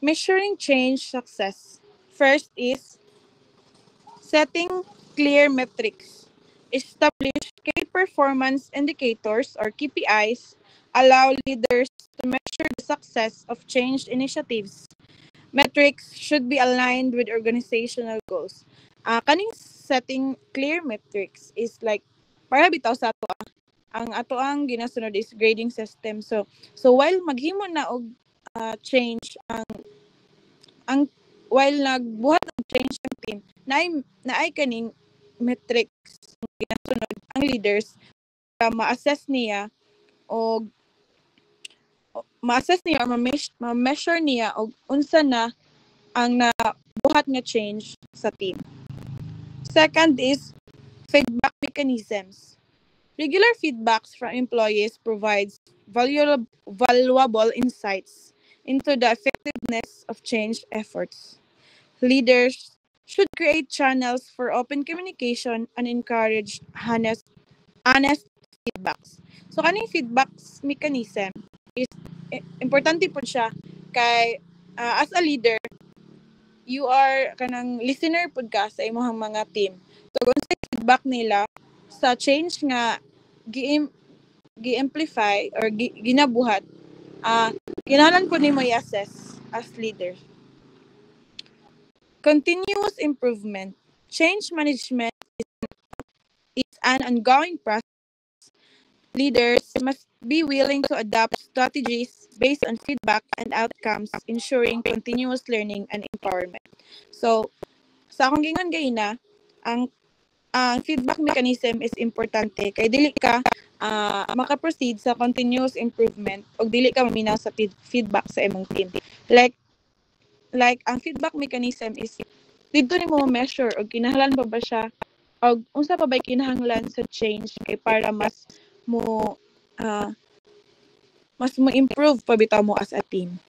Measuring change success. First is setting clear metrics. Establish key performance indicators or KPIs. Allow leaders to measure the success of change initiatives. Metrics should be aligned with organizational goals. Kaning setting clear metrics is like para bitaw sa ato ang ato ang ginasunod is grading system. So while maghimo na og change ang while nagbuhat og change ang team, naay kaning metrics ginasunod ang leaders para ma-assess niya o or ma-measure niya og unsa na ang nabuhat nga change sa team. Second is feedback mechanisms. Regular feedbacks from employees provides valuable insights into the effectiveness of change efforts. Leaders should create channels for open communication and encourage honest feedbacks. So kaning feedbacks mechanism is importante po siya kay as a leader you are kanang listener pud ka sa imong mga team. So kung sa feedback nila sa change nga gi-amplify or ginabuhat, kinahanglan po nimo i-assess as leader. Continuous improvement. Change management is an ongoing process. Leaders must be willing to adapt strategies based on feedback and outcomes, ensuring continuous learning and empowerment. So, sa akong gingon gayna, ang feedback mechanism is importante kay dili ka maka-proceed sa continuous improvement o dili ka maminaw sa feedback sa imong team. Like ang feedback mechanism is dito nimo measure og kinahanglan pa ba siya og unsa pa ba'y kinahanglan sa change kay para mas mo improve pa bitaw mo as a team.